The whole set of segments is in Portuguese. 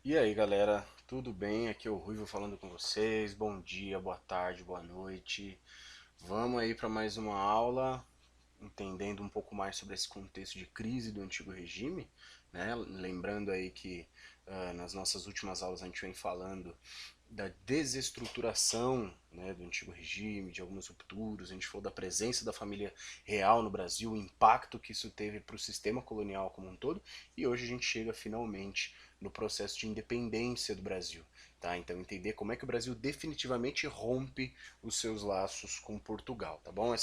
E aí, galera, tudo bem? Aqui é o Ruivo falando com vocês. Bom dia, boa tarde, boa noite. Vamos aí para mais uma aula, entendendo um pouco mais sobre esse contexto de crise do antigo regime, né? Lembrando aí que nas nossas últimas aulas a gente vem falando da desestruturação, né, do antigo regime, de algumas rupturas, a gente falou da presença da família real no Brasil, o impacto que isso teve para o sistema colonial como um todo, e hoje a gente chega finalmente no processo de independência do Brasil. Tá? Então entender como é que o Brasil definitivamente rompe os seus laços com Portugal, tá bom?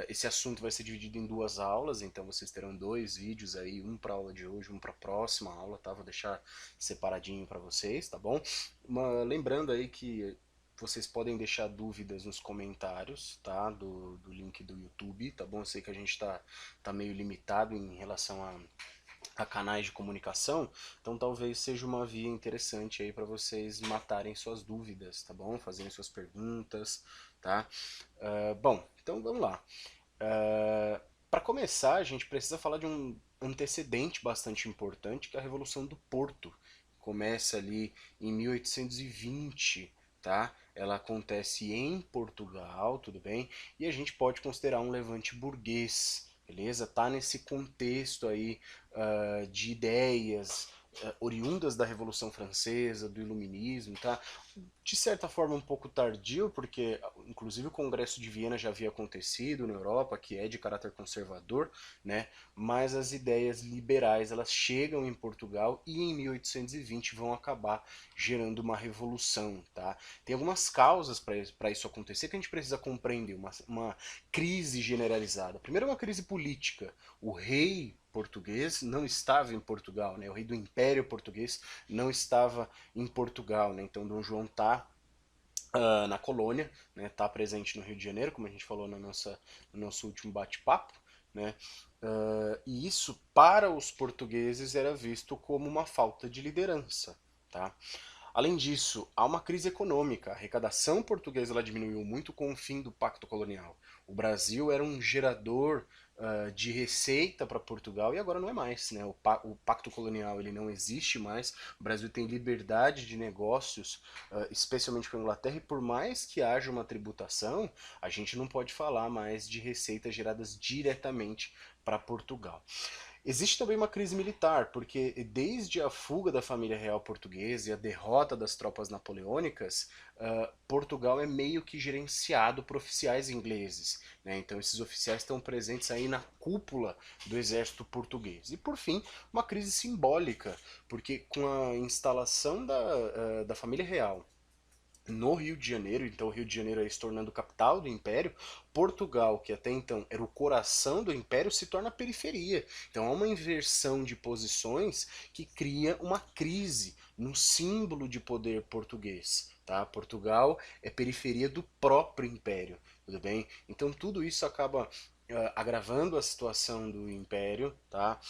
Esse assunto vai ser dividido em duas aulas, então vocês terão dois vídeos aí, um para a aula de hoje, um para a próxima aula, tá? Vou deixar separadinho para vocês, tá bom? Lembrando aí que vocês podem deixar dúvidas nos comentários, tá? Do link do YouTube, tá bom? Eu sei que a gente tá meio limitado em relação a canais de comunicação, então talvez seja uma via interessante aí para vocês matarem suas dúvidas, tá bom? Fazerem suas perguntas, tá? Bom, então vamos lá. Para começar, a gente precisa falar de um antecedente bastante importante, que é a Revolução do Porto. Começa ali em 1820, tá? Ela acontece em Portugal, tudo bem? E a gente pode considerar um levante burguês, beleza? Tá nesse contexto aí de ideias oriundas da Revolução Francesa, do Iluminismo, tá? De certa forma um pouco tardio, porque inclusive o Congresso de Viena já havia acontecido na Europa, que é de caráter conservador, né? Mas as ideias liberais elas chegam em Portugal e em 1820 vão acabar gerando uma revolução, tá? Tem algumas causas para isso acontecer que a gente precisa compreender, uma crise generalizada. Primeiro, uma crise política. O rei português não estava em Portugal, né? O rei do Império Português não estava em Portugal, né? Então Dom João está na colônia, né? Está presente no Rio de Janeiro, como a gente falou no nosso último bate-papo, né? E isso para os portugueses era visto como uma falta de liderança, tá? Além disso, há uma crise econômica. A arrecadação portuguesa ela diminuiu muito com o fim do Pacto Colonial. O Brasil era um gerador de receita para Portugal e agora não é mais. Né? O Pacto Colonial ele não existe mais. O Brasil tem liberdade de negócios, especialmente com a Inglaterra, e por mais que haja uma tributação, a gente não pode falar mais de receitas geradas diretamente para Portugal. Existe também uma crise militar, porque desde a fuga da família real portuguesa e a derrota das tropas napoleônicas, Portugal é meio que gerenciado por oficiais ingleses. Né? Então esses oficiais estão presentes aí na cúpula do exército português. E por fim, uma crise simbólica, porque com a instalação da família real no Rio de Janeiro, então o Rio de Janeiro aí se tornando capital do Império, Portugal, que até então era o coração do Império, se torna a periferia. Então há uma inversão de posições que cria uma crise no símbolo de poder português. Tá? Portugal é periferia do próprio Império, tudo bem? Então tudo isso acaba agravando a situação do Império, tá?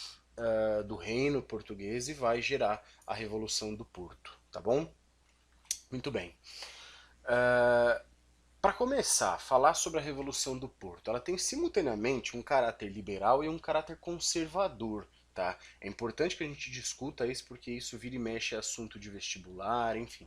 Do reino português e vai gerar a Revolução do Porto, tá bom? Muito bem. Para começar, falar sobre a Revolução do Porto, ela tem simultaneamente um caráter liberal e um caráter conservador. Tá? É importante que a gente discuta isso porque isso vira e mexe assunto de vestibular, enfim.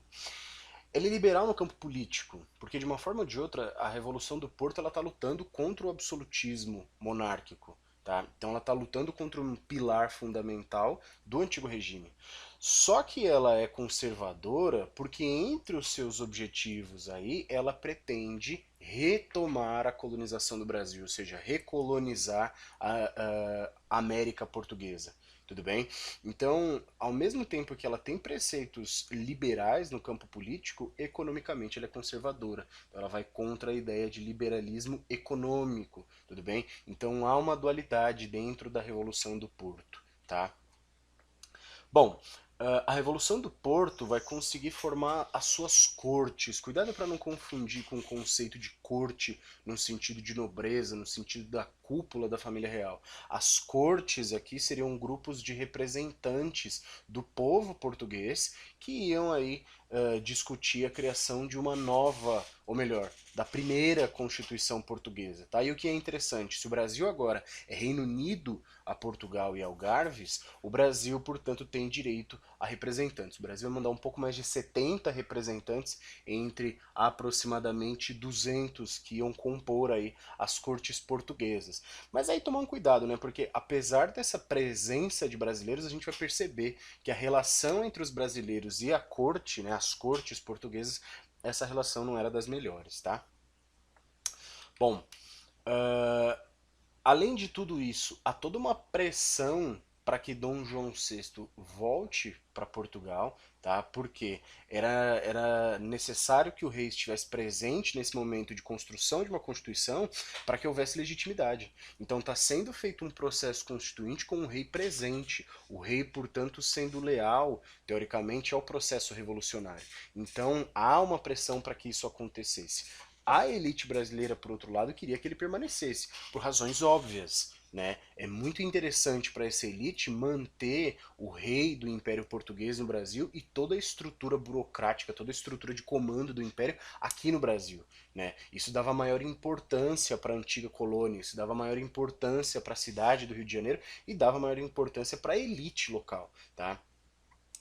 Ele é liberal no campo político, porque de uma forma ou de outra a Revolução do Porto ela está lutando contra o absolutismo monárquico. Tá? Então ela está lutando contra um pilar fundamental do antigo regime. Só que ela é conservadora porque entre os seus objetivos aí ela pretende retomar a colonização do Brasil, ou seja, recolonizar a América Portuguesa. Tudo bem? Então, ao mesmo tempo que ela tem preceitos liberais no campo político, economicamente ela é conservadora. Então, ela vai contra a ideia de liberalismo econômico, tudo bem? Então há uma dualidade dentro da Revolução do Porto, tá? Bom, a Revolução do Porto vai conseguir formar as suas cortes. Cuidado para não confundir com o conceito de corte no sentido de nobreza, no sentido da cúpula da família real. As cortes aqui seriam grupos de representantes do povo português que iam aí discutir a criação de uma nova, ou melhor, da primeira Constituição portuguesa. Tá? E o que é interessante, se o Brasil agora é Reino Unido a Portugal e Algarves, o Brasil, portanto, tem direito a representantes. O Brasil vai mandar um pouco mais de 70 representantes entre aproximadamente 200 que iam compor aí as cortes portuguesas. Mas aí tomar um cuidado, né? Porque apesar dessa presença de brasileiros, a gente vai perceber que a relação entre os brasileiros e a corte, né, as cortes portuguesas, essa relação não era das melhores, tá? Bom, além de tudo isso, há toda uma pressão para que Dom João VI volte para Portugal, tá? Porque era necessário que o rei estivesse presente nesse momento de construção de uma constituição para que houvesse legitimidade. Então está sendo feito um processo constituinte com o rei presente, o rei, portanto, sendo leal, teoricamente, ao processo revolucionário. Então há uma pressão para que isso acontecesse. A elite brasileira, por outro lado, queria que ele permanecesse, por razões óbvias. Né? É muito interessante para essa elite manter o rei do Império Português no Brasil e toda a estrutura burocrática, toda a estrutura de comando do Império aqui no Brasil. Né? Isso dava maior importância para a antiga colônia, isso dava maior importância para a cidade do Rio de Janeiro e dava maior importância para a elite local. Tá?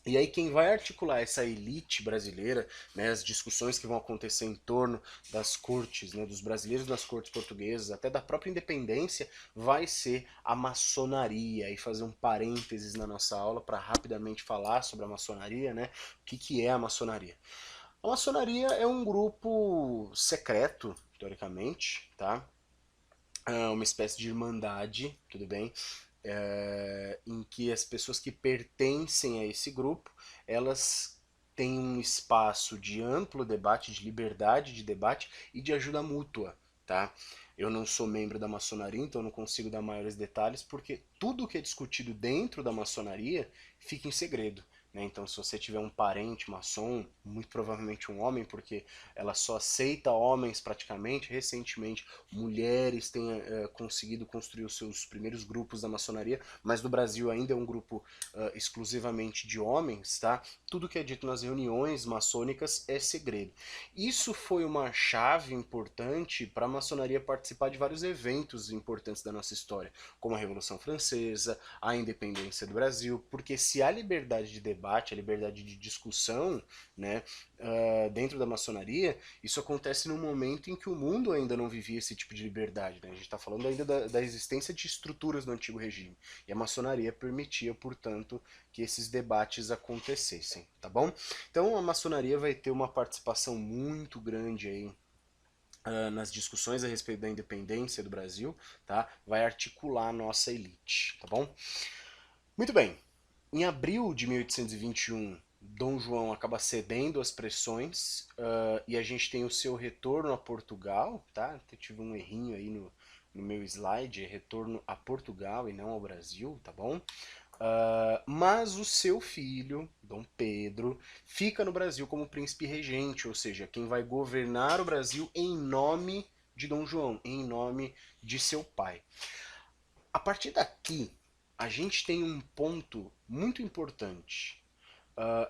E aí quem vai articular essa elite brasileira, né, as discussões que vão acontecer em torno das cortes, né, dos brasileiros nas cortes portuguesas, até da própria independência, vai ser a maçonaria. E fazer um parênteses na nossa aula para rapidamente falar sobre a maçonaria, né? O que é a maçonaria? A maçonaria é um grupo secreto, teoricamente, tá? É uma espécie de irmandade, tudo bem? Em que as pessoas que pertencem a esse grupo, elas têm um espaço de amplo debate, de liberdade de debate e de ajuda mútua, tá? Eu não sou membro da maçonaria, então não consigo dar maiores detalhes, porque tudo que é discutido dentro da maçonaria fica em segredo. Né? Então, se você tiver um parente maçom, muito provavelmente um homem, porque ela só aceita homens praticamente, recentemente mulheres têm conseguido construir os seus primeiros grupos da maçonaria, mas no Brasil ainda é um grupo exclusivamente de homens, tá? Tudo que é dito nas reuniões maçônicas é segredo. Isso foi uma chave importante para a maçonaria participar de vários eventos importantes da nossa história, como a Revolução Francesa, a independência do Brasil, porque se há liberdade de debate, a liberdade de discussão, né, dentro da maçonaria, isso acontece num momento em que o mundo ainda não vivia esse tipo de liberdade. Né? A gente está falando ainda da existência de estruturas no antigo regime. E a maçonaria permitia, portanto, que esses debates acontecessem. Tá bom? Então a maçonaria vai ter uma participação muito grande aí nas discussões a respeito da independência do Brasil, tá? Vai articular a nossa elite, tá bom? Muito bem. Em abril de 1821, Dom João acaba cedendo às pressões e a gente tem o seu retorno a Portugal, tá? Eu tive um errinho aí no meu slide, é retorno a Portugal e não ao Brasil, tá bom? Mas o seu filho, Dom Pedro, fica no Brasil como príncipe regente, ou seja, quem vai governar o Brasil em nome de Dom João, em nome de seu pai. A partir daqui, a gente tem um ponto muito importante.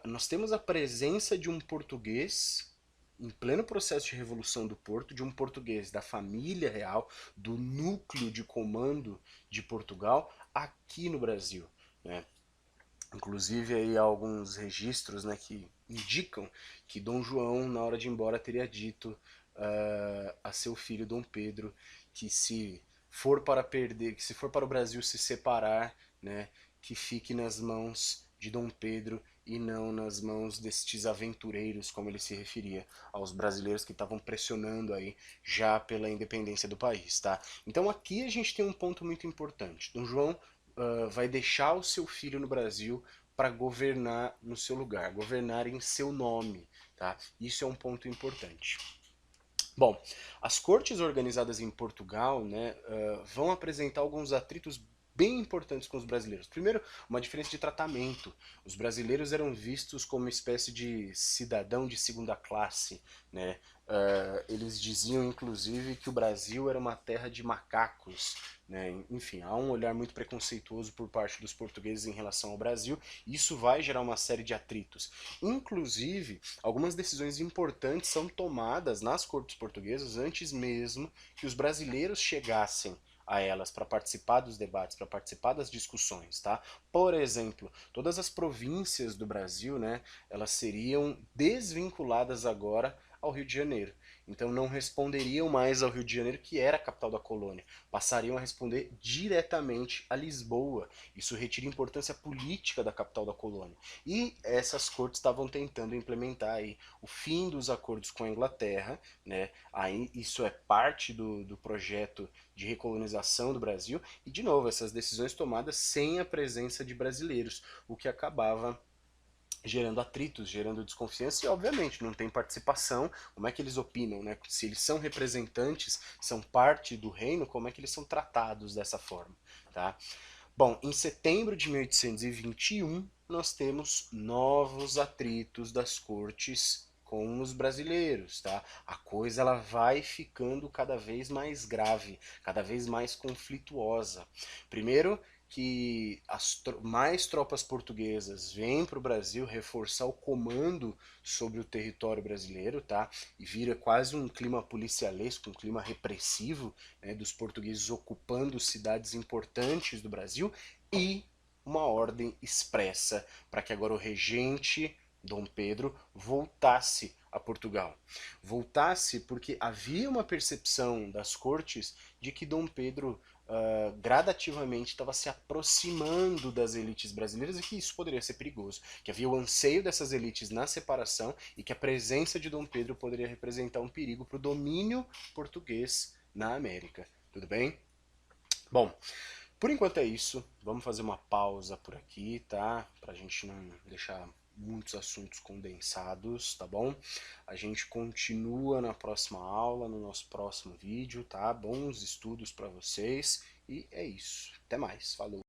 Nós temos a presença de um português em pleno processo de revolução do Porto, de um português da família real, do núcleo de comando de Portugal, aqui no Brasil. Né? Inclusive aí há alguns registros, né, que indicam que Dom João, na hora de ir embora, teria dito a seu filho Dom Pedro que se for para perder, que se for para o Brasil se separar, né, que fique nas mãos de Dom Pedro e não nas mãos destes aventureiros, como ele se referia aos brasileiros que estavam pressionando aí já pela independência do país, tá? Então aqui a gente tem um ponto muito importante. Dom João vai deixar o seu filho no Brasil para governar no seu lugar, governar em seu nome, tá? Isso é um ponto importante. Bom, as cortes organizadas em Portugal, né, vão apresentar alguns atritos bem importantes com os brasileiros. Primeiro, uma diferença de tratamento. Os brasileiros eram vistos como uma espécie de cidadão de segunda classe, né? Eles diziam, inclusive, que o Brasil era uma terra de macacos, né? Enfim, há um olhar muito preconceituoso por parte dos portugueses em relação ao Brasil, e isso vai gerar uma série de atritos. Inclusive, algumas decisões importantes são tomadas nas cortes portuguesas antes mesmo que os brasileiros chegassem a elas para participar dos debates, para participar das discussões, tá? Por exemplo, todas as províncias do Brasil, né, elas seriam desvinculadas agora ao Rio de Janeiro. Então não responderiam mais ao Rio de Janeiro, que era a capital da colônia. Passariam a responder diretamente a Lisboa. Isso retira a importância política da capital da colônia. E essas cortes estavam tentando implementar aí o fim dos acordos com a Inglaterra, né? Aí isso é parte do projeto de recolonização do Brasil, e de novo, essas decisões tomadas sem a presença de brasileiros, o que acabava gerando atritos, gerando desconfiança, e obviamente não tem participação. Como é que eles opinam, né? Se eles são representantes, são parte do reino, como é que eles são tratados dessa forma, tá? Bom, em setembro de 1821, nós temos novos atritos das cortes com os brasileiros, tá? A coisa ela vai ficando cada vez mais grave, cada vez mais conflituosa. Primeiro que mais tropas portuguesas vêm para o Brasil reforçar o comando sobre o território brasileiro, tá? E vira quase um clima policialesco, um clima repressivo, né, dos portugueses ocupando cidades importantes do Brasil, e uma ordem expressa para que agora o regente Dom Pedro voltasse a Portugal. Voltasse porque havia uma percepção das cortes de que Dom Pedro gradativamente estava se aproximando das elites brasileiras, e que isso poderia ser perigoso, que havia o anseio dessas elites na separação e que a presença de Dom Pedro poderia representar um perigo para o domínio português na América. Tudo bem? Bom, por enquanto é isso. Vamos fazer uma pausa por aqui, tá? Pra gente não deixar muitos assuntos condensados, tá bom? A gente continua na próxima aula, no nosso próximo vídeo, tá? Bons estudos para vocês e é isso. Até mais. Falou.